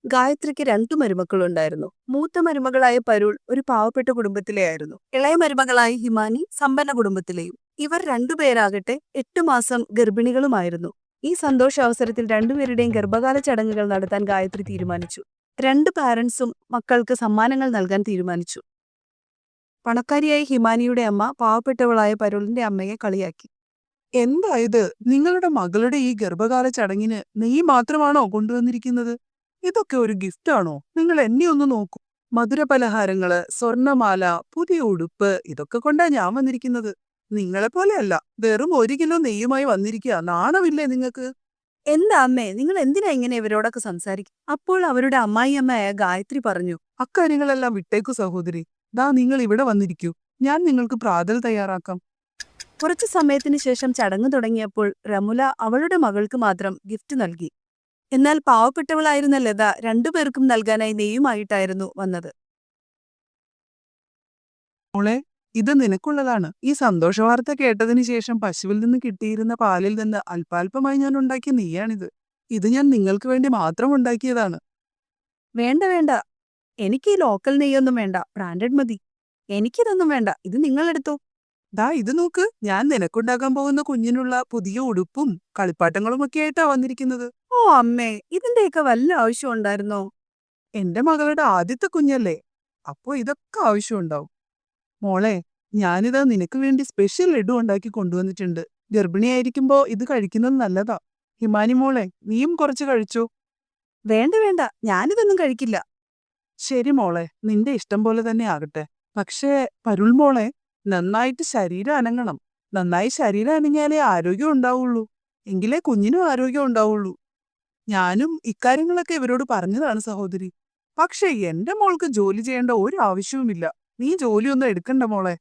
ഗായത്രിക്ക് രണ്ടു മരുമക്കളുണ്ടായിരുന്നു. മൂത്ത മരുമകളായ പരുൾ ഒരു പാവപ്പെട്ട കുടുംബത്തിലെയായിരുന്നു. ഇളയ മരുമകളായ ഹിമാനി സമ്പന്ന കുടുംബത്തിലെയും. ഇവർ രണ്ടുപേരാകട്ടെ 8 മാസം ഗർഭിണികളുമായിരുന്നു. ഈ സന്തോഷാവസരത്തിൽ രണ്ടുപേരുടെയും ഗർഭകാല ചടങ്ങുകൾ നടത്താൻ ഗായത്രി തീരുമാനിച്ചു. രണ്ട് പാരന്റ്സും മക്കൾക്ക് സമ്മാനങ്ങൾ നൽകാൻ തീരുമാനിച്ചു. പണക്കാരിയായ ഹിമാനിയുടെ അമ്മ പാവപ്പെട്ടവളായ പരുളിന്റെ അമ്മയെ കളിയാക്കി. എന്താ ഇത്? നിങ്ങളുടെ മകളുടെ ഈ ഗർഭകാല ചടങ്ങിന് നെയ്യ് മാത്രമാണോ കൊണ്ടുവന്നിരിക്കുന്നത്? ഇതൊക്കെ ഒരു ഗിഫ്റ്റാണോ? നിങ്ങൾ എന്നെ ഒന്ന് നോക്കൂ. മധുരപലഹാരങ്ങള്, സ്വർണമാല, പുതിയ ഉടുപ്പ് ഇതൊക്കെ കൊണ്ടാ ഞാൻ വന്നിരിക്കുന്നത്. നിങ്ങളെപ്പോലെയല്ല, വെറും 1 കിലോ നെയ്യുമായി വന്നിരിക്കുക. നാണമില്ലേ നിങ്ങൾക്ക്? എന്താ അമ്മേ, നിങ്ങൾ എന്തിനാ ഇങ്ങനെ ഇവരോടൊക്കെ സംസാരിക്കും? അപ്പോൾ അവരുടെ അമ്മായിയമ്മയായ ഗായത്രി പറഞ്ഞു. അക്കാര്യങ്ങളെല്ലാം വിട്ടേക്കു സഹോദരി. ദാ നിങ്ങൾ ഇവിടെ വന്നിരിക്കൂ. ഞാൻ നിങ്ങൾക്ക് പ്രാതൽ തയ്യാറാക്കാം. കുറച്ചു സമയത്തിന് ശേഷം ചടങ്ങ് തുടങ്ങിയപ്പോൾ രമുല അവളുടെ മകൾക്ക് മാത്രം ഗിഫ്റ്റ് നൽകി. എന്നാൽ പാവപ്പെട്ടവളായിരുന്ന ലത രണ്ടുപേർക്കും നൽകാനായി നെയ്യുമായിട്ടായിരുന്നു വന്നത്. മോളെ, ഇത് നിനക്കുള്ളതാണ്. ഈ സന്തോഷവാർത്ത കേട്ടതിന് ശേഷം പശുവിൽ നിന്ന് കിട്ടിയിരുന്ന പാലിൽ നിന്ന് അല്പാൽപമായി ഞാൻ ഉണ്ടാക്കിയ നെയ്യാണിത്. ഇത് ഞാൻ നിങ്ങൾക്ക് വേണ്ടി മാത്രം ഉണ്ടാക്കിയതാണ്. വേണ്ട വേണ്ട, എനിക്ക് ഈ ലോക്കൽ നെയ്യൊന്നും വേണ്ട, ബ്രാൻഡഡ് മതി. എനിക്കിതൊന്നും വേണ്ട, ഇത് നിങ്ങളെടുത്തോ. ദാ ഇത് നോക്ക്, ഞാൻ നിനക്കുണ്ടാക്കാൻ പോകുന്ന കുഞ്ഞിനുള്ള പുതിയ ഉടുപ്പും കളിപ്പാട്ടങ്ങളുമൊക്കെ ആയിട്ടാ വന്നിരിക്കുന്നത്. ഓ അമ്മേ, ഇതിന്റെയൊക്കെ വല്ല ആവശ്യം ഉണ്ടായിരുന്നോ? എന്റെ മകളുടെ ആദ്യത്തെ കുഞ്ഞല്ലേ, അപ്പോ ഇതൊക്കെ ആവശ്യമുണ്ടാവും. മോളെ, ഞാനിതാ നിനക്ക് വേണ്ടി സ്പെഷ്യൽ ലഡു ഉണ്ടാക്കി കൊണ്ടുവന്നിട്ടുണ്ട്. ഗർഭിണിയായിരിക്കുമ്പോ ഇത് കഴിക്കുന്നത് നല്ലതാ. ഹിമാനി മോളെ, നീയും കുറച്ച് കഴിച്ചോ. വേണ്ട വേണ്ട, ഞാനിതൊന്നും കഴിക്കില്ല. ശരി മോളെ, നിന്റെ ഇഷ്ടം പോലെ തന്നെ ആകട്ടെ. പക്ഷേ പരുൾ മോളെ, നന്നായിട്ട് ശരീരം അനങ്ങണം. നന്നായി ശരീരം അനങ്ങിയാലേ ആരോഗ്യം ഉണ്ടാവുള്ളൂ. എങ്കിലേ കുഞ്ഞിനും ആരോഗ്യം ഉണ്ടാവുള്ളൂ. ഞാനും ഇക്കാര്യങ്ങളൊക്കെ ഇവരോട് പറഞ്ഞതാണ് സഹോദരി. പക്ഷേ എന്റെ മോൾക്ക് ജോലി ചെയ്യേണ്ട ഒരു ആവശ്യവുമില്ല. നീ ജോലിയൊന്നും എടുക്കണ്ട മോളെ.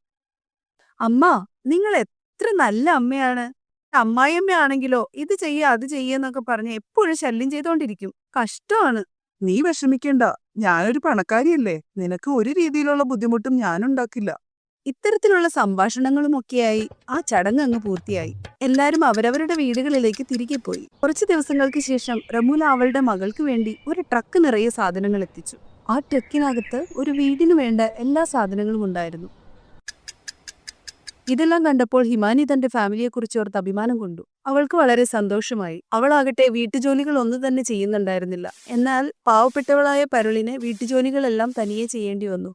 അമ്മ, നിങ്ങൾ എത്ര നല്ല അമ്മയാണ്. അമ്മായിയമ്മയാണെങ്കിലോ ഇത് ചെയ്യ അത് ചെയ്യെന്നൊക്കെ പറഞ്ഞ് എപ്പോഴും ശല്യം ചെയ്തോണ്ടിരിക്കും. കഷ്ടമാണ്. നീ വിഷമിക്കണ്ട, ഞാനൊരു പണക്കാരിയല്ലേ. നിനക്ക് ഒരു രീതിയിലുള്ള ബുദ്ധിമുട്ടും ഞാനുണ്ടാക്കില്ല. ഇത്തരത്തിലുള്ള സംഭാഷണങ്ങളുമൊക്കെയായി ആ ചടങ്ങ് അങ്ങ് പൂർത്തിയായി. എല്ലാരും അവരവരുടെ വീടുകളിലേക്ക് തിരികെ പോയി. കുറച്ചു ദിവസങ്ങൾക്ക് ശേഷം റമൂല അവളുടെ മകൾക്ക് വേണ്ടി ഒരു ട്രക്ക് നിറയെ സാധനങ്ങൾ എത്തിച്ചു. ആ ട്രക്കിനകത്ത് ഒരു വീടിനു വേണ്ട എല്ലാ സാധനങ്ങളും ഉണ്ടായിരുന്നു. ഇതെല്ലാം കണ്ടപ്പോൾ ഹിമാനി തന്റെ ഫാമിലിയെക്കുറിച്ച് ഓർത്ത് അഭിമാനം കൊണ്ടു. അവൾക്ക് വളരെ സന്തോഷമായി. അവളാകട്ടെ വീട്ടുജോലികൾ ഒന്നും തന്നെ ചെയ്യുന്നുണ്ടായിരുന്നില്ല. എന്നാൽ പാവപ്പെട്ടവളായ പരുളിന് വീട്ടുജോലികളെല്ലാം തനിയെ ചെയ്യേണ്ടി വന്നു.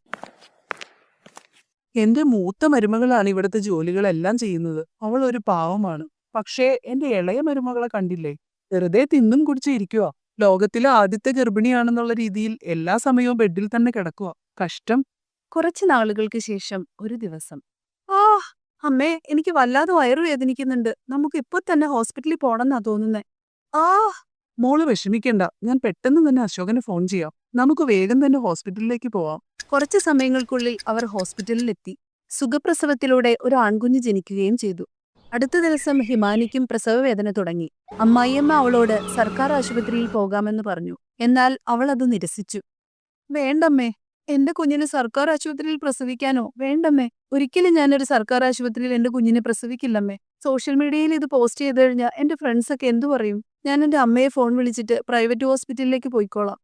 എന്റെ മൂത്ത മരുമകളാണ് ഇവിടുത്തെ ജോലികളെല്ലാം ചെയ്യുന്നത്. അവൾ ഒരു പാവമാണ്. പക്ഷേ എന്റെ ഇളയ മരുമകളെ കണ്ടില്ലേ, വെറുതെ തിന്നും കുടിച്ച് ഇരിക്കുക. ലോകത്തിലെ ആദ്യത്തെ ഗർഭിണിയാണെന്നുള്ള രീതിയിൽ എല്ലാ സമയവും ബെഡിൽ തന്നെ കിടക്കുക. കഷ്ടം. കുറച്ചു നാളുകൾക്ക് ശേഷം ഒരു ദിവസം, ആ അമ്മേ, എനിക്ക് വല്ലാതെ വയറുവേദനിക്കുന്നുണ്ട്. നമുക്ക് ഇപ്പൊ തന്നെ ഹോസ്പിറ്റലിൽ പോണെന്നാ തോന്നുന്നേ. ആ മോള് വിഷമിക്കണ്ട, ഞാൻ പെട്ടെന്ന് തന്നെ അശോകന് ഫോൺ ചെയ്യാം. നമുക്ക് വേഗം തന്നെ ഹോസ്പിറ്റലിലേക്ക് പോവാം. കുറച്ചു സമയങ്ങൾക്കുള്ളിൽ അവർ ഹോസ്പിറ്റലിലെത്തി. സുഖപ്രസവത്തിലൂടെ ഒരു ആൺകുഞ്ഞ് ജനിക്കുകയും ചെയ്തു. അടുത്ത ദിവസം ഹിമാനിക്കും പ്രസവവേദന തുടങ്ങി. അമ്മായിയമ്മ അവളോട് സർക്കാർ ആശുപത്രിയിൽ പോകാമെന്ന് പറഞ്ഞു. എന്നാൽ അവൾ അത് നിരസിച്ചു. വേണ്ടമ്മേ, എന്റെ കുഞ്ഞിനെ സർക്കാർ ആശുപത്രിയിൽ പ്രസവിക്കാനോ? വേണ്ടമ്മേ, ഒരിക്കലും ഞാനൊരു സർക്കാർ ആശുപത്രിയിൽ എന്റെ കുഞ്ഞിനെ പ്രസവിക്കില്ലമ്മേ. സോഷ്യൽ മീഡിയയിൽ ഇത് പോസ്റ്റ് ചെയ്ത് കഴിഞ്ഞാൽ എന്റെ ഫ്രണ്ട്സൊക്കെ എന്തു പറയും? ഞാൻ എന്റെ അമ്മയെ ഫോൺ വിളിച്ചിട്ട് പ്രൈവറ്റ് ഹോസ്പിറ്റലിലേക്ക് പോയിക്കോളാം.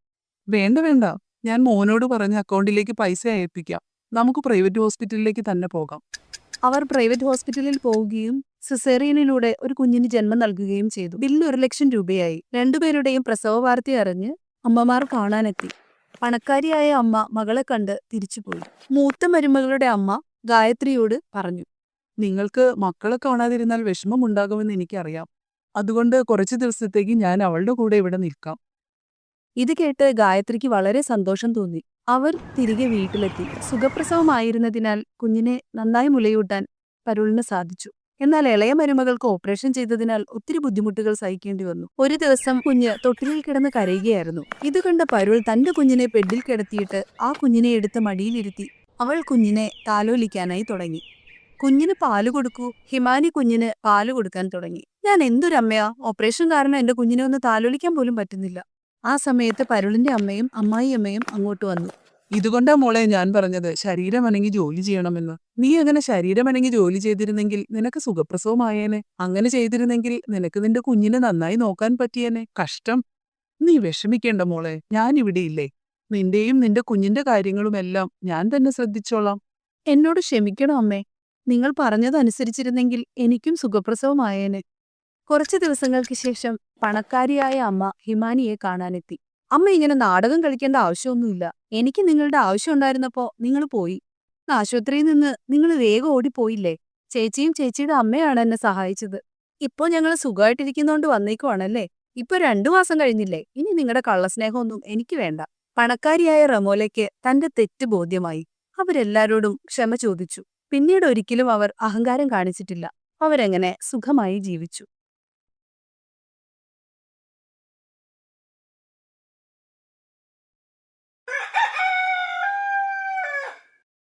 വേണ്ട വേണ്ട, ഞാൻ മോനോട് പറഞ്ഞ് അക്കൗണ്ടിലേക്ക് പൈസ അയപ്പിക്കാം. നമുക്ക് പ്രൈവറ്റ് ഹോസ്പിറ്റലിലേക്ക് തന്നെ പോകാം. അവർ പ്രൈവറ്റ് ഹോസ്പിറ്റലിൽ പോവുകയും സിസേറിയനിലൂടെ ഒരു കുഞ്ഞിന് ജന്മം നൽകുകയും ചെയ്തു. ബില്ല് 1,00,000 രൂപയായി. രണ്ടുപേരുടെയും പ്രസവ വാർത്ത അറിഞ്ഞ് അമ്മമാർ കാണാനെത്തി. പണക്കാരിയായ അമ്മ മകളെ കണ്ട് തിരിച്ചുപോയി. മൂത്ത മരുമകളുടെ അമ്മ ഗായത്രിയോട് പറഞ്ഞു. നിങ്ങൾക്ക് മക്കളെ കാണാതിരുന്നാൽ വിഷമമുണ്ടാകുമെന്ന് എനിക്കറിയാം. അതുകൊണ്ട് കുറച്ചു ദിവസത്തേക്ക് ഞാൻ അവളുടെ കൂടെ ഇവിടെ നിൽക്കാം. ഇത് കേട്ട് ഗായത്രിക്ക് വളരെ സന്തോഷം തോന്നി. അവർ തിരികെ വീട്ടിലെത്തി. സുഖപ്രസവമായിരുന്നതിനാൽ കുഞ്ഞിനെ നന്നായി മുലയൂട്ടാൻ പരുളിന് സാധിച്ചു. എന്നാൽ ഇളയ മരുമകൾക്ക് ഓപ്പറേഷൻ ചെയ്തതിനാൽ ഒത്തിരി ബുദ്ധിമുട്ടുകൾ സഹിക്കേണ്ടി വന്നു. ഒരു ദിവസം കുഞ്ഞ് തൊട്ടിലിൽ കിടന്ന് കരയുകയായിരുന്നു. ഇത് കണ്ട പരുൾ തന്റെ കുഞ്ഞിനെ ബെഡിൽ കിടത്തിയിട്ട് ആ കുഞ്ഞിനെ എടുത്ത് മടിയിലിരുത്തി അവൾ കുഞ്ഞിനെ താലോലിക്കാനായി തുടങ്ങി. കുഞ്ഞിന് പാല് കൊടുക്കൂ. ഹിമാനി കുഞ്ഞിന് പാല് കൊടുക്കാൻ തുടങ്ങി. ഞാൻ എന്തൊരമ്മയാ, ഓപ്പറേഷൻ കാരണം എന്റെ കുഞ്ഞിനെ ഒന്ന് താലോലിക്കാൻ പോലും പറ്റുന്നില്ല. ആ സമയത്ത് പരുളിന്റെ അമ്മയും അമ്മായിയമ്മയും അങ്ങോട്ട് വന്നു. ഇതുകൊണ്ടാ മോളെ ഞാൻ പറഞ്ഞത് ശരീരമനങ്ങി ജോലി ചെയ്യണമെന്ന്. നീ അങ്ങനെ ശരീരമനങ്ങി ജോലി ചെയ്തിരുന്നെങ്കിൽ നിനക്ക് സുഖപ്രസവമായേനെ. അങ്ങനെ ചെയ്തിരുന്നെങ്കിൽ നിനക്ക് നിന്റെ കുഞ്ഞിനെ നന്നായി നോക്കാൻ പറ്റിയേനെ. കഷ്ടം. നീ വിഷമിക്കേണ്ട മോളെ, ഞാൻ ഇവിടെ ഇല്ലേ. നിന്റെയും നിന്റെ കുഞ്ഞിന്റെ കാര്യങ്ങളുമെല്ലാം ഞാൻ തന്നെ ശ്രദ്ധിച്ചോളാം. എന്നോട് ക്ഷമിക്കണം അമ്മേ. നിങ്ങൾ പറഞ്ഞതനുസരിച്ചിരുന്നെങ്കിൽ എനിക്കും സുഖപ്രസവമായേനെ. കുറച്ചു ദിവസങ്ങൾക്ക് ശേഷം പണക്കാരിയായ അമ്മ ഹിമാനിയെ കാണാനെത്തി. അമ്മ ഇങ്ങനെ നാടകം കളിക്കേണ്ട ആവശ്യമൊന്നുമില്ല. എനിക്ക് നിങ്ങളുടെ ആവശ്യം ഉണ്ടായിരുന്നപ്പോ നിങ്ങൾ പോയി. ആശുപത്രിയിൽ നിന്ന് നിങ്ങൾ വേഗം ഓടിപ്പോയില്ലേ. ചേച്ചിയും ചേച്ചിയുടെ അമ്മയാണ് എന്നെ സഹായിച്ചത്. ഇപ്പോ ഞങ്ങൾ സുഖമായിട്ടിരിക്കുന്നോണ്ട് വന്നേക്കുവാണല്ലേ. ഇപ്പൊ 2 മാസം കഴിഞ്ഞില്ലേ. ഇനി നിങ്ങളുടെ കള്ളസ്നേഹമൊന്നും എനിക്ക് വേണ്ട. പണക്കാരിയായ റമോലയ്ക്ക് തന്റെ തെറ്റ് ബോധ്യമായി. അവരെല്ലാരോടും ക്ഷമ ചോദിച്ചു. പിന്നീട് ഒരിക്കലും അവർ അഹങ്കാരം കാണിച്ചിട്ടില്ല. അവരെങ്ങനെ സുഖമായി ജീവിച്ചു.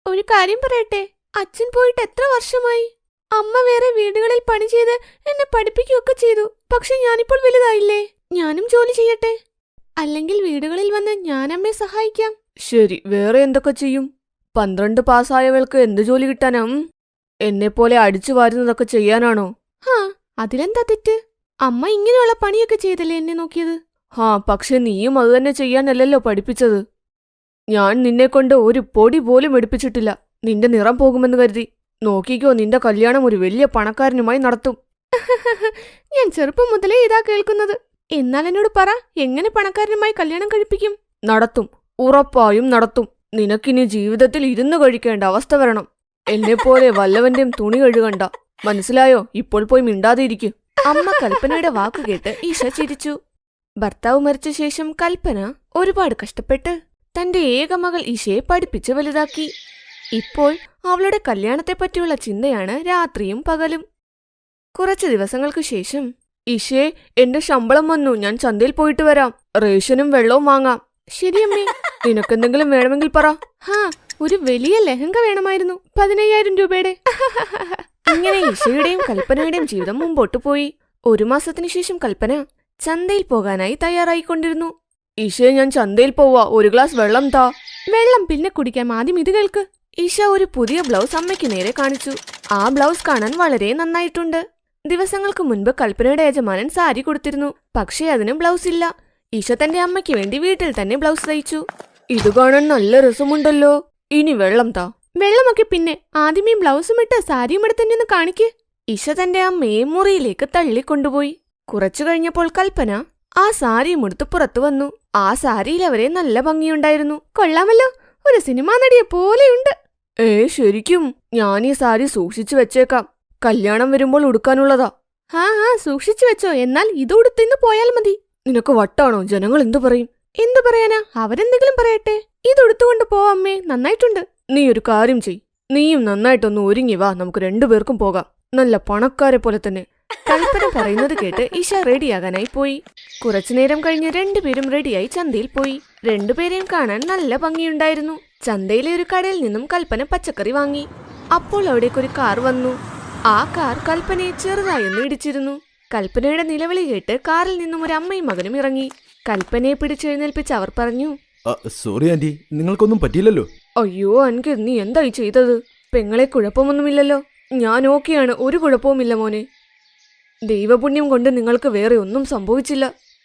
ഒരു കാര്യം പറയട്ടെ, അച്ഛൻ പോയിട്ട് എത്ര വർഷമായി? അമ്മ വേറെ വീടുകളിൽ പണി ചെയ്ത് എന്നെ പഠിപ്പിക്കുകയൊക്കെ ചെയ്തു. പക്ഷെ ഞാനിപ്പോൾ വലുതായില്ലേ. ഞാനും ജോലി ചെയ്യട്ടെ. അല്ലെങ്കിൽ വീടുകളിൽ വന്ന് ഞാൻ അമ്മയെ സഹായിക്കാം. ശരി, വേറെ എന്തൊക്കെ ചെയ്യും? 12 പാസ്സായവൾക്ക് എന്ത് ജോലി കിട്ടാനാ? എന്നെപ്പോലെ അടിച്ചു വാരുന്നതൊക്കെ ചെയ്യാനാണോ? ഹാ, അതിലെന്താ തെറ്റ്? അമ്മ ഇങ്ങനെയുള്ള പണിയൊക്കെ ചെയ്തല്ലേ എന്നെ നോക്കിയത്. പക്ഷെ നീയും അതുതന്നെ ചെയ്യാനല്ലല്ലോ പഠിപ്പിച്ചത്. ഞാൻ നിന്നെക്കൊണ്ട് ഒരു പൊടി പോലും എടുപ്പിച്ചിട്ടില്ല. നിന്റെ നിറം പോകുമെന്ന് കരുതി. നോക്കിക്കോ, നിന്റെ കല്യാണം ഒരു വലിയ പണക്കാരനുമായി നടത്തും. ഞാൻ ചെറുപ്പം മുതലേ ഇതാ കേൾക്കുന്നത്. എന്നാൽ എന്നോട് പറ, എങ്ങനെ പണക്കാരനുമായി കല്യാണം കഴിപ്പിക്കും? നടത്തും, ഉറപ്പായും നടത്തും. നിനക്കിനി ജീവിതത്തിൽ ഇരുന്ന് കഴിക്കേണ്ട അവസ്ഥ വരണം. എന്നെപ്പോലെ വല്ലവന്റെയും തുണി കഴുകണ്ട. മനസ്സിലായോ? ഇപ്പോൾ പോയി മിണ്ടാതെ ഇരിക്കും. അമ്മ കൽപ്പനയുടെ വാക്കു കേട്ട് ഈശ ചിരിച്ചു. ഭർത്താവ് മരിച്ച ശേഷം കൽപ്പന ഒരുപാട് കഷ്ടപ്പെട്ട് തന്റെ ഏക മകൾ ഈശയെ പഠിപ്പിച്ച് വലുതാക്കി. ഇപ്പോൾ അവളുടെ കല്യാണത്തെപ്പറ്റിയുള്ള ചിന്തയാണ് രാത്രിയും പകലും. കുറച്ചു ദിവസങ്ങൾക്കു ശേഷം, ഈശേ, എന്റെ ശമ്പളം വന്നു. ഞാൻ ചന്തയിൽ പോയിട്ട് വരാം. റേഷനും വെള്ളവും വാങ്ങാം. ശരിയമ്മേ. നിനക്കെന്തെങ്കിലും വേണമെങ്കിൽ പറ. ഒരു വലിയ ലെഹങ്ക വേണമായിരുന്നു, 15,000 രൂപയുടെ. ഇങ്ങനെ ഈശയുടെയും കൽപ്പനയുടെയും ജീവിതം മുമ്പോട്ടു പോയി. 1 മാസത്തിനു ശേഷം കൽപ്പന ചന്തയിൽ പോകാനായി തയ്യാറായിക്കൊണ്ടിരുന്നു. ഈശയെ, ഞാൻ ചന്തയിൽ പോവാ. 1 ഗ്ലാസ് വെള്ളം താ. വെള്ളം പിന്നെ കുടിക്കാം, ആദ്യം ഇത് കേൾക്ക്. ഈശ ഒരു പുതിയ ബ്ലൗസ് അമ്മയ്ക്ക് നേരെ കാണിച്ചു. ആ ബ്ലൗസ് കാണാൻ വളരെ നന്നായിട്ടുണ്ട്. ദിവസങ്ങൾക്ക് മുൻപ് കൽപ്പനയുടെ യജമാനൻ സാരി കൊടുത്തിരുന്നു. പക്ഷേ അതിന് ബ്ലൗസ് ഇല്ല. ഈശ തന്റെ അമ്മയ്ക്ക് വേണ്ടി വീട്ടിൽ തന്നെ ബ്ലൗസ് തയ്ച്ചു. ഇത് കാണാൻ നല്ല രസമുണ്ടല്ലോ. ഇനി വെള്ളം താ. വെള്ളമൊക്കെ പിന്നെ, ആദ്യമേ ബ്ലൗസും ഇട്ട് സാരിയും എടുത്തന്നെ ഒന്ന് കാണിക്ക്. ഈശ തന്റെ അമ്മയെ മുറിയിലേക്ക് തള്ളിക്കൊണ്ടുപോയി. കുറച്ചു കഴിഞ്ഞപ്പോൾ കൽപ്പന ആ സാരിയും എടുത്ത് പുറത്തു വന്നു. ആ സാരിയിൽ അവരെ നല്ല ഭംഗിയുണ്ടായിരുന്നു. കൊള്ളാമല്ലോ, ഒരു സിനിമാ നടിയെ പോലെയുണ്ട്. ശരിക്കും? ഞാൻ ഈ സാരി സൂക്ഷിച്ചു വെച്ചേക്കാം. കല്യാണം വരുമ്പോൾ ഉടുക്കാനുള്ളതാ. സൂക്ഷിച്ചു വെച്ചോ. എന്നാൽ ഇത് ഉടുത്തിന്ന് പോയാൽ മതി. നിനക്ക് വട്ടാണോ? ജനങ്ങൾ എന്തു പറയും? എന്തു പറയാനാ, അവരെന്തെങ്കിലും പറയട്ടെ. ഇത് ഉടുത്തുകൊണ്ട് പോവാമ്മേ, നന്നായിട്ടുണ്ട്. നീ ഒരു കാര്യം ചെയ്. നീയും നന്നായിട്ടൊന്ന് ഒരുങ്ങി വാ. നമുക്ക് 2 പേർക്കും പോകാം. നല്ല പണക്കാരെ പോലെ തന്നെ. കൽപ്പന പറയുന്നത് കേട്ട് ഈശ റെഡിയാകാനായി പോയി. കുറച്ചുനേരം കഴിഞ്ഞ് 2 പേരും റെഡിയായി ചന്തയിൽ പോയി. 2 പേരെയും കാണാൻ നല്ല ഭംഗിയുണ്ടായിരുന്നു. ചന്തയിലെ ഒരു കടയിൽ നിന്നും കൽപ്പന പച്ചക്കറി വാങ്ങി. അപ്പോൾ അവിടേക്കൊരു കാർ വന്നു. ആ കാർ കൽപ്പനയെ ചെറുതായൊന്ന് ഇടിച്ചിരുന്നു. കൽപ്പനയുടെ നിലവിളി കേട്ട് കാറിൽ നിന്നും ഒരു അമ്മയും മകനും ഇറങ്ങി. കൽപ്പനയെ പിടിച്ചെഴുന്നേൽപ്പിച്ച് അവർ പറഞ്ഞു, സോറി ആന്റി, നിങ്ങൾക്കൊന്നും പറ്റിയില്ലല്ലോ. അയ്യോ അൻക്ക്, നീ എന്തായി ചെയ്തത്? പെങ്ങളെ കുഴപ്പമൊന്നുമില്ലല്ലോ. ഞാൻ ഓക്കെയാണ്, ഒരു കുഴപ്പവുമില്ല മോനെ. ദൈവപുണ്യം കൊണ്ട് നിങ്ങൾക്ക് വേറെ ഒന്നും സംഭവിച്ചില്ല.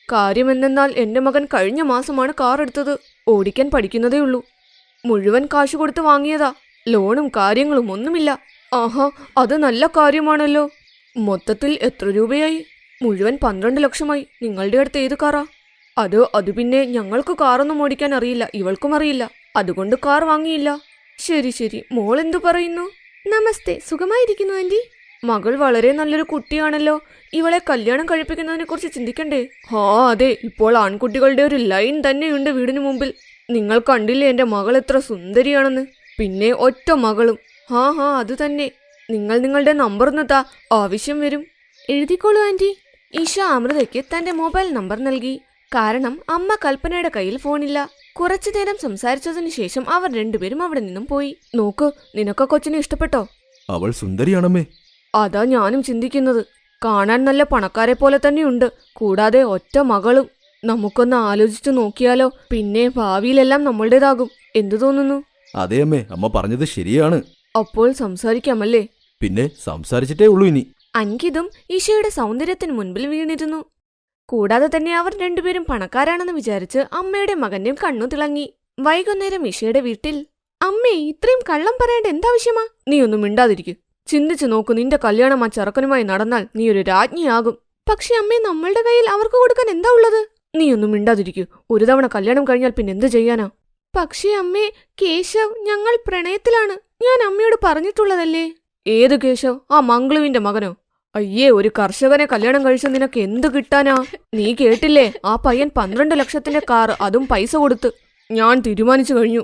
കാര്യമെന്തെന്നാൽ എന്റെ മകൻ കഴിഞ്ഞ മാസമാണ് കാർ എടുത്തത്. ഓടിക്കാൻ പഠിക്കുന്നതേയുള്ളൂ. മുഴുവൻ കാശ് കൊടുത്ത് വാങ്ങിയതാ. ലോണും കാര്യങ്ങളും ഒന്നുമില്ല. അത് നല്ല കാര്യമാണല്ലോ. മൊത്തത്തിൽ എത്ര രൂപയായി? മുഴുവൻ 12 ലക്ഷമായി. നിങ്ങളുടെ അടുത്ത് ഏത് കാറാ? അത് പിന്നെ ഞങ്ങൾക്ക് കാറൊന്നും ഓടിക്കാൻ അറിയില്ല, ഇവൾക്കും അറിയില്ല. അതുകൊണ്ട് കാർ വാങ്ങിയില്ല. ശരി, മോൾ എന്തു പറയുന്നു? നമസ്തേ, സുഖമായിരിക്കുന്നു ആന്റി. മകൾ വളരെ നല്ലൊരു കുട്ടിയാണല്ലോ. ഇവളെ കല്യാണം കഴിപ്പിക്കുന്നതിനെ കുറിച്ച് ചിന്തിക്കണ്ടേ? അതെ, ഇപ്പോൾ ആൺകുട്ടികളുടെ ഒരു ലൈൻ തന്നെയുണ്ട് വീടിനു മുമ്പിൽ. നിങ്ങൾ കണ്ടില്ലേ എന്റെ മകൾ എത്ര സുന്ദരിയാണെന്ന്? പിന്നെ ഒറ്റ മകളും. അത് തന്നെ. നിങ്ങൾ നിങ്ങളുടെ നമ്പർ ഒന്ന് താ, ആവശ്യം വരും. എഴുതിക്കോളൂ ആന്റി. ഈശ അമൃതയ്ക്ക് തന്റെ മൊബൈൽ നമ്പർ നൽകി. കാരണം അമ്മ കൽപ്പനയുടെ കയ്യിൽ ഫോണില്ല. കുറച്ചു നേരം സംസാരിച്ചതിനു ശേഷം അവർ 2 പേരും അവിടെ നിന്നും പോയി. നോക്ക്, നിനക്ക് കൊച്ചിനെ ഇഷ്ടപ്പെട്ടോ? അവൾ സുന്ദരിയാണമ്മേ. അതാ ഞാനും ചിന്തിക്കുന്നത്. കാണാൻ നല്ല പണക്കാരെ പോലെ തന്നെയുണ്ട്. കൂടാതെ ഒറ്റ മകളും. നമുക്കൊന്ന് ആലോചിച്ചു നോക്കിയാലോ? പിന്നെ ഭാവിയിലെല്ലാം നമ്മളുടേതാകും. എന്തു തോന്നുന്നു? അതെ അമ്മേ, അമ്മ പറഞ്ഞത് ശരിയാണ്. അപ്പോൾ സംസാരിക്കാമല്ലേ? പിന്നെ സംസാരിച്ചിട്ടേ ഉള്ളൂ ഇനി. അൻകിതും ഈശയുടെ സൗന്ദര്യത്തിന് മുൻപിൽ വീണിരുന്നു. കൂടാതെ തന്നെ അവർ രണ്ടുപേരും പണക്കാരാണെന്ന് വിചാരിച്ച് അമ്മയുടെ മകന്റെയും കണ്ണു തിളങ്ങി. വൈകുന്നേരം ഇഷയുടെ വീട്ടിൽ, അമ്മേ, ഇത്രയും കള്ളം പറയേണ്ട എന്താവശ്യമാ? നീ ഒന്നും മിണ്ടാതിരിക്കും. ചിന്തിച്ചു നോക്കൂ, നിന്റെ കല്യാണം ആ ചെറുക്കനുമായി നടന്നാൽ നീ ഒരു രാജ്ഞിയാകും. പക്ഷെ അമ്മേ, നമ്മളുടെ കയ്യിൽ അവർക്ക് കൊടുക്കാൻ എന്താ ഉള്ളത്? നീ ഒന്നും മിണ്ടാതിരിക്കൂ. ഒരു തവണ കല്യാണം കഴിഞ്ഞാൽ പിന്നെ എന്ത് ചെയ്യാനാ? പക്ഷേ അമ്മേ, കേശവ്, ഞങ്ങൾ പ്രണയത്തിലാണ്. ഞാൻ അമ്മയോട് പറഞ്ഞിട്ടുള്ളതല്ലേ. ഏത് കേശവ്? ആ മംഗളുവിന്റെ മകനോ? അയ്യേ, ഒരു കർഷകനെ കല്യാണം കഴിച്ച നിനക്ക് എന്ത് കിട്ടാനാ? നീ കേട്ടില്ലേ, ആ പയ്യൻ 12 ലക്ഷത്തിന്റെ കാർ, അതും പൈസ കൊടുത്ത്. ഞാൻ തീരുമാനിച്ചു കഴിഞ്ഞു.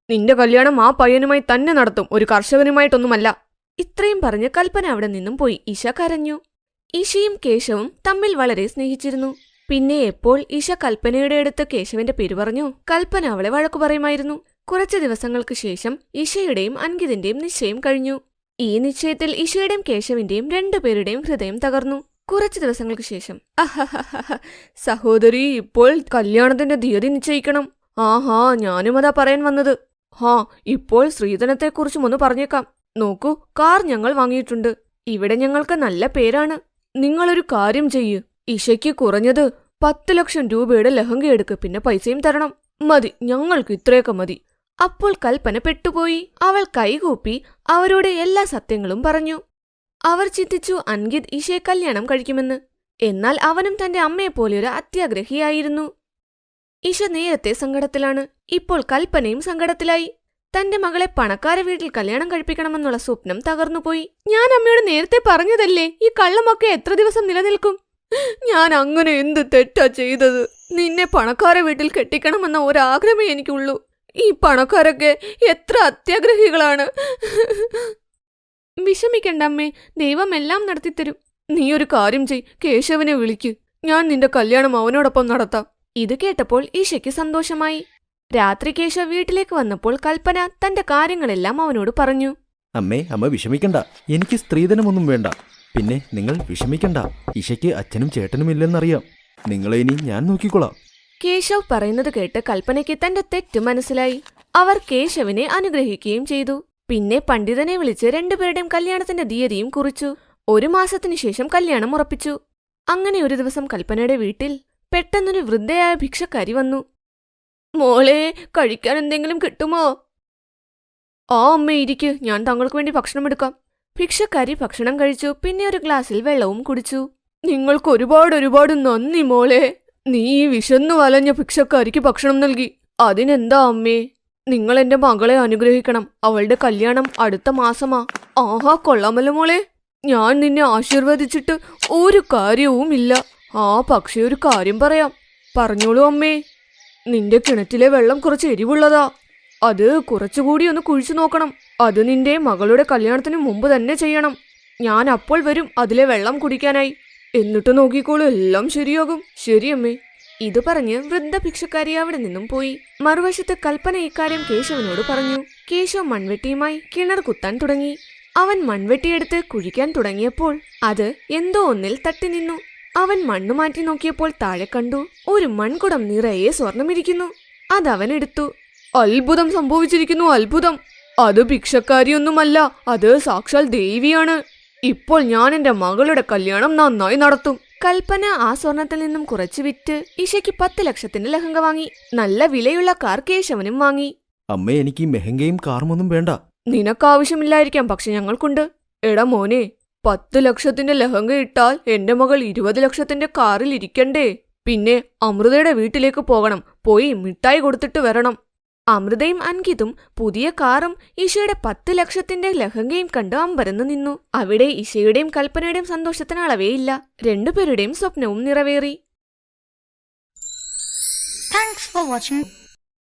നിന്റെ കല്യാണം ആ പയ്യനുമായി തന്നെ നടത്തും, ഒരു കർഷകനുമായിട്ടൊന്നുമല്ല. ഇത്രയും പറഞ്ഞ് കൽപ്പന അവിടെ നിന്നും പോയി. ഇഷ കരഞ്ഞു. ഇഷയും കേശവും തമ്മിൽ വളരെ സ്നേഹിച്ചിരുന്നു. പിന്നെ എപ്പോൾ ഇഷ കൽപ്പനയുടെ അടുത്ത് കേശവന്റെ പേര് പറഞ്ഞു, കൽപ്പന അവളെ വഴക്കു പറയുമായിരുന്നു. കുറച്ചു ദിവസങ്ങൾക്ക് ശേഷം ഇഷയുടെയും അൻകിതിന്റെയും നിശ്ചയം കഴിഞ്ഞു. ഈ നിശ്ചയത്തിൽ ഇഷയുടെയും കേശവിന്റെയും രണ്ടുപേരുടെയും ഹൃദയം തകർന്നു. കുറച്ചു ദിവസങ്ങൾക്ക് ശേഷം, സഹോദരി, ഇപ്പോൾ കല്യാണത്തിന്റെ തീയതി നിശ്ചയിക്കണം. ആഹാ, ഞാനും അതാ പറയാൻ വന്നത്. ഇപ്പോൾ സ്ത്രീധനത്തെക്കുറിച്ചും ഒന്ന് പറഞ്ഞേക്കാം. നോക്കൂ, കാർ ഞങ്ങൾ വാങ്ങിയിട്ടുണ്ട്. ഇവിടെ ഞങ്ങൾക്ക് നല്ല പേരാണ്. നിങ്ങളൊരു കാര്യം ചെയ്യൂ, ഇഷയ്ക്ക് കുറഞ്ഞത് 10 ലക്ഷം രൂപയുടെ ലഹങ്ക എടുക്ക്, പിന്നെ പൈസയും തരണം. മതി, ഞങ്ങൾക്ക് ഇത്രയൊക്കെ മതി. അപ്പോൾ കൽപ്പന പെട്ടുപോയി. അവൾ കൈകൂപ്പി അവരോട് എല്ലാ സത്യങ്ങളും പറഞ്ഞു. അവർ ചിന്തിച്ചു അൻകിത് ഇഷയെ കല്യാണം കഴിക്കുമെന്ന്. എന്നാൽ അവനും തന്റെ അമ്മയെപ്പോലെയൊരു അത്യാഗ്രഹിയായിരുന്നു. ഇഷ നേരത്തെ സങ്കടത്തിലാണ്. ഇപ്പോൾ കൽപ്പനയും സങ്കടത്തിലായി. തന്റെ മകളെ പണക്കാര വീട്ടിൽ കല്യാണം കഴിപ്പിക്കണമെന്നുള്ള സ്വപ്നം തകർന്നുപോയി. ഞാൻ അമ്മയോട് നേരത്തെ പറഞ്ഞതല്ലേ, ഈ കള്ളമൊക്കെ എത്ര ദിവസം നിലനിൽക്കും? ഞാൻ അങ്ങനെ എന്ത് തെറ്റാ ചെയ്തത്? നിന്നെ പണക്കാര വീട്ടിൽ കെട്ടിക്കണമെന്ന ഒരാഗ്രഹമേ എനിക്കുള്ളൂ. ഈ പണക്കാരൊക്കെ എത്ര അത്യാഗ്രഹികളാണ്. വിഷമിക്കണ്ട അമ്മേ, ദൈവം എല്ലാം നടത്തിത്തരും. നീ ഒരു കാര്യം ചെയ്, കേശവനെ വിളിക്ക്. ഞാൻ നിന്റെ കല്യാണം അവനോടൊപ്പം നടത്താം. ഇത് കേട്ടപ്പോൾ ഈശയ്ക്ക് സന്തോഷമായി. രാത്രി കേശവ് വീട്ടിലേക്ക് വന്നപ്പോൾ കൽപ്പന തന്റെ കാര്യങ്ങളെല്ലാം അവനോട് പറഞ്ഞു. അമ്മേ, അമ്മ വിഷമിക്കണ്ട. എനിക്ക് സ്ത്രീധനമൊന്നും വേണ്ട. പിന്നെ നിങ്ങൾ വിഷമിക്കണ്ട. ഇഷയ്ക്ക് അച്ഛനും ചേട്ടനും ഇല്ലെന്നറിയാം. നിങ്ങളെ ഇനി ഞാൻ നോക്കിക്കൊള്ളാം. കേശവ് പറയുന്നത് കേട്ട് കൽപ്പനയ്ക്ക് തന്റെ തെറ്റ് മനസ്സിലായി. അവർ കേശവിനെ അനുഗ്രഹിക്കുകയും ചെയ്തു. പിന്നെ പണ്ഡിതനെ വിളിച്ച് രണ്ടുപേരുടെയും കല്യാണത്തിന്റെ തീയതിയും കുറിച്ചു. 1 മാസത്തിനു ശേഷം കല്യാണം ഉറപ്പിച്ചു. അങ്ങനെ ഒരു ദിവസം കൽപ്പനയുടെ വീട്ടിൽ പെട്ടെന്നൊരു വൃദ്ധയായ ഭിക്ഷക്കാരി വന്നു. മോളെ, കഴിക്കാൻ എന്തെങ്കിലും കിട്ടുമോ? ആ അമ്മ, ഇരിക്ക്, ഞാൻ താങ്കൾക്ക് വേണ്ടി ഭക്ഷണം എടുക്കാം. ഭിക്ഷക്കാരി ഭക്ഷണം കഴിച്ചു. പിന്നെ ഒരു ഗ്ലാസ്സിൽ വെള്ളവും കുടിച്ചു. നിങ്ങൾക്ക് ഒരുപാട് നന്ദി മോളെ. നീ ഈ വിശന്നു വലഞ്ഞ ഭിക്ഷക്കാരിക്ക് ഭക്ഷണം നൽകി. അതിനെന്താ അമ്മേ? നിങ്ങൾ എന്റെ മകളെ അനുഗ്രഹിക്കണം. അവളുടെ കല്യാണം അടുത്ത മാസമാ. ആഹാ, കൊള്ളാമല്ലോ മോളെ. ഞാൻ നിന്നെ ആശീർവദിച്ചിട്ട് ഒരു കാര്യവുമില്ല. പക്ഷേ ഒരു കാര്യം പറയാം. പറഞ്ഞോളൂ അമ്മേ. നിന്റെ കിണറ്റിലെ വെള്ളം കുറച്ച് എരിവുള്ളതാ. അത് കുറച്ചുകൂടി ഒന്ന് കുഴിച്ചു നോക്കണം. അത് നിന്റെ മകളുടെ കല്യാണത്തിന് മുമ്പ് തന്നെ ചെയ്യണം. ഞാൻ അപ്പോൾ വരും അതിലെ വെള്ളം കുടിക്കാനായി. എന്നിട്ട് നോക്കിക്കോളൂ, എല്ലാം ശരിയാകും. ശരിയമ്മേ. ഇത് പറഞ്ഞ് വൃദ്ധ ഭിക്ഷക്കാരി അവിടെ നിന്നും പോയി. മറുവശത്ത് കൽപ്പന ഇക്കാര്യം കേശവനോട് പറഞ്ഞു. കേശവ് മൺവെട്ടിയുമായി കിണർ കുത്താൻ തുടങ്ങി. അവൻ മൺവെട്ടിയെടുത്ത് കുഴിക്കാൻ തുടങ്ങിയപ്പോൾ അത് എന്തോ ഒന്നിൽ തട്ടി നിന്നു. അവൻ മണ്ണു മാറ്റി നോക്കിയപ്പോൾ താഴെ കണ്ടു ഒരു മൺകുടം നിറയെ സ്വർണമിരിക്കുന്നു. അതവനെടുത്തു. അത്ഭുതം സംഭവിച്ചിരിക്കുന്നു, അത്ഭുതം. അത് ഭിക്ഷക്കാരിയൊന്നുമല്ല, അത് സാക്ഷാൽ ദേവിയാണ്. ഇപ്പോൾ ഞാൻ എന്റെ മകളുടെ കല്യാണം നന്നായി നടത്തും. കൽപ്പന ആ സ്വർണത്തിൽ നിന്നും കുറച്ചു വിറ്റ് ഇഷയ്ക്ക് 10 ലക്ഷത്തിന്റെ ലഹങ്ക വാങ്ങി. നല്ല വിലയുള്ള കാർ കേശവനും വാങ്ങി. അമ്മേ, എനിക്ക് മെഹങ്കയും കാറുമൊന്നും വേണ്ട. നിനക്കാവശ്യമില്ലായിരിക്കാം, പക്ഷെ ഞങ്ങൾക്കുണ്ട്. എടാ മോനെ, 10 ലക്ഷത്തിന്റെ ലഹങ്ക ഇട്ടാൽ എന്റെ മകൾ 20 ലക്ഷത്തിന്റെ കാറിൽ ഇരിക്കണ്ടേ? പിന്നെ അമൃതയുടെ വീട്ടിലേക്ക് പോകണം. പോയി മിഠായി കൊടുത്തിട്ട് വരണം. അമൃതയും അൻകിതും പുതിയ കാറും ഇഷയുടെ 10 ലക്ഷത്തിന്റെ ലഹങ്കയും കണ്ട് അമ്പരന്ന് നിന്നു. അവിടെ ഇഷയുടെയും കൽപ്പനയുടെയും സന്തോഷത്തിന് അളവേയില്ല. രണ്ടുപേരുടെയും സ്വപ്നവും നിറവേറി. Thanks for watching.